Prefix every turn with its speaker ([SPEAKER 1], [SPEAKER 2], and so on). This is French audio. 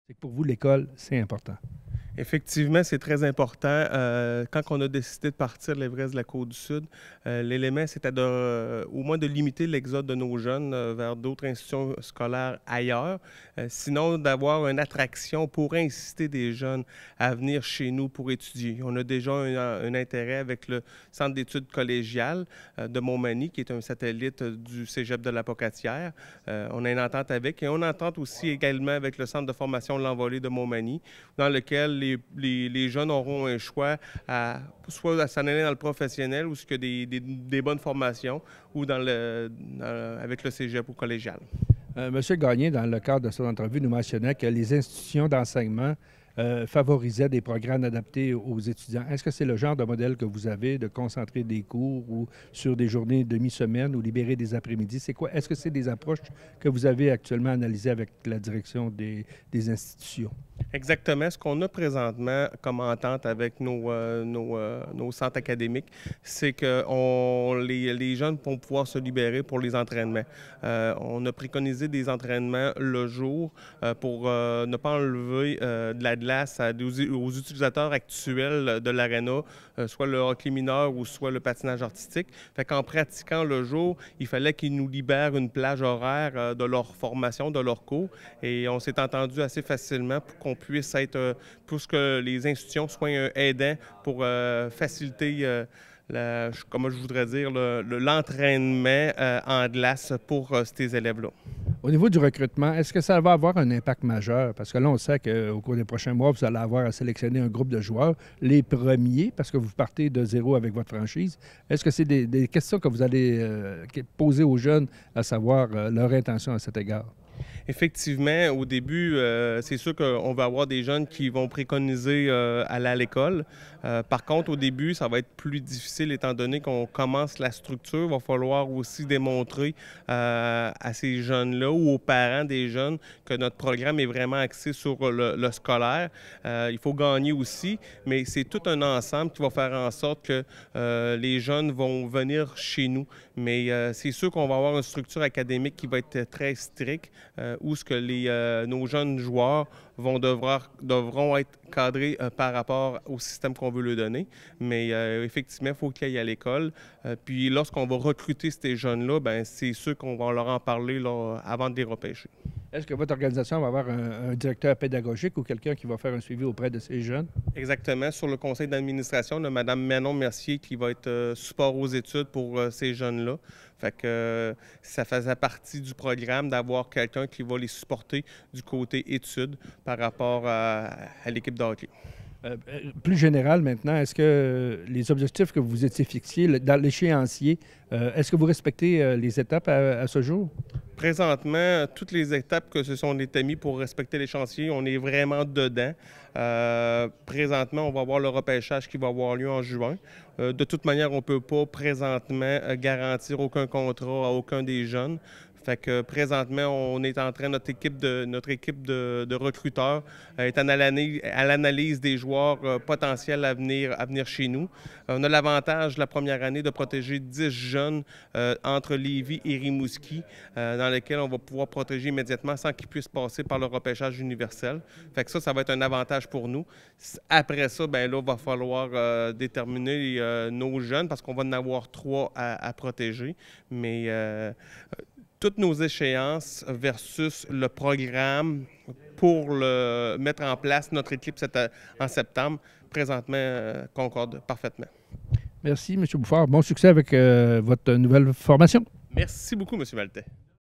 [SPEAKER 1] C'est que pour vous, l'école, c'est important.
[SPEAKER 2] Effectivement, c'est très important. Quand on a décidé de partir de l'Everest de la Côte-du-Sud, l'élément, c'était au moins de limiter l'exode de nos jeunes vers d'autres institutions scolaires ailleurs. Sinon, d'avoir une attraction pour inciter des jeunes à venir chez nous pour étudier. On a déjà un intérêt avec le Centre d'études collégiales de Montmagny, qui est un satellite du Cégep de la Pocatière. On a une entente avec et on entente aussi également avec le Centre de formation de l'Envolée de Montmagny, dans lequel les jeunes auront un choix soit à s'en aller dans le professionnel ou ce que des bonnes formations ou avec le cégep ou collégial.
[SPEAKER 1] Monsieur Gagné, dans le cadre de son entrevue, nous mentionnait que les institutions d'enseignement favorisaient des programmes adaptés aux étudiants. Est-ce que c'est le genre de modèle que vous avez, de concentrer des cours ou sur des journées demi-semaine ou libérer des après-midi? C'est quoi? Est-ce que c'est des approches que vous avez actuellement analysées avec la direction des institutions?
[SPEAKER 2] Exactement. Ce qu'on a présentement comme entente avec nos centres académiques, c'est que les jeunes vont pouvoir se libérer pour les entraînements. On a préconisé des entraînements le jour pour ne pas enlever de la glace aux utilisateurs actuels de l'aréna, soit le hockey mineur ou soit le patinage artistique. Fait qu'en pratiquant le jour, il fallait qu'ils nous libèrent une plage horaire de leur formation, de leur cours. Et on s'est entendu assez facilement pour qu'on puisse être, pour que les institutions soient aidants pour faciliter, comment je voudrais dire, l'entraînement en glace pour ces élèves-là.
[SPEAKER 1] Au niveau du recrutement, est-ce que ça va avoir un impact majeur? Parce que là, on sait qu'au cours des prochains mois, vous allez avoir à sélectionner un groupe de joueurs, les premiers, parce que vous partez de zéro avec votre franchise. Est-ce que c'est des questions que vous allez poser aux jeunes, à savoir leur intention à cet égard?
[SPEAKER 2] Effectivement, au début, c'est sûr qu'on va avoir des jeunes qui vont préconiser aller à l'école. Par contre, au début, ça va être plus difficile étant donné qu'on commence la structure. Il va falloir aussi démontrer à ces jeunes-là ou aux parents des jeunes que notre programme est vraiment axé sur le scolaire. Il faut gagner aussi, mais c'est tout un ensemble qui va faire en sorte que les jeunes vont venir chez nous. Mais c'est sûr qu'on va avoir une structure académique qui va être très stricte, où ce que nos jeunes joueurs devront être cadrés par rapport au système qu'on veut leur donner. Mais effectivement, il faut qu'ils aillent à l'école. Puis lorsqu'on va recruter ces jeunes-là, ben c'est sûr qu'on va leur en parler là, avant de les repêcher.
[SPEAKER 1] Est-ce que votre organisation va avoir un directeur pédagogique ou quelqu'un qui va faire un suivi auprès de ces jeunes?
[SPEAKER 2] Exactement. Sur le conseil d'administration, on a Mme Manon Mercier qui va être support aux études pour ces jeunes-là. Fait que ça faisait partie du programme d'avoir quelqu'un qui va les supporter du côté études par rapport à l'équipe de hockey.
[SPEAKER 1] Plus général maintenant, est-ce que les objectifs que vous étiez fixés dans l'échéancier, est-ce que vous respectez les étapes à ce jour?
[SPEAKER 2] Présentement, toutes les étapes que se sont établies pour respecter l'échéancier, on est vraiment dedans. Présentement, on va avoir le repêchage qui va avoir lieu en juin. De toute manière, on ne peut pas présentement garantir aucun contrat à aucun des jeunes. Fait que présentement, on est en train, notre équipe de recruteurs est à l'analyse des joueurs potentiels à venir chez nous. On a l'avantage la première année de protéger 10 jeunes entre Lévis et Rimouski, dans lesquels on va pouvoir protéger immédiatement sans qu'ils puissent passer par le repêchage universel. Fait que ça va être un avantage pour nous. Après ça, ben là, il va falloir déterminer nos jeunes parce qu'on va en avoir 3 à protéger. Mais toutes nos échéances versus le programme pour mettre en place notre équipe en septembre, présentement, concorde parfaitement.
[SPEAKER 1] Merci, M. Bouffard. Bon succès avec votre nouvelle formation.
[SPEAKER 2] Merci beaucoup, M. Maltais.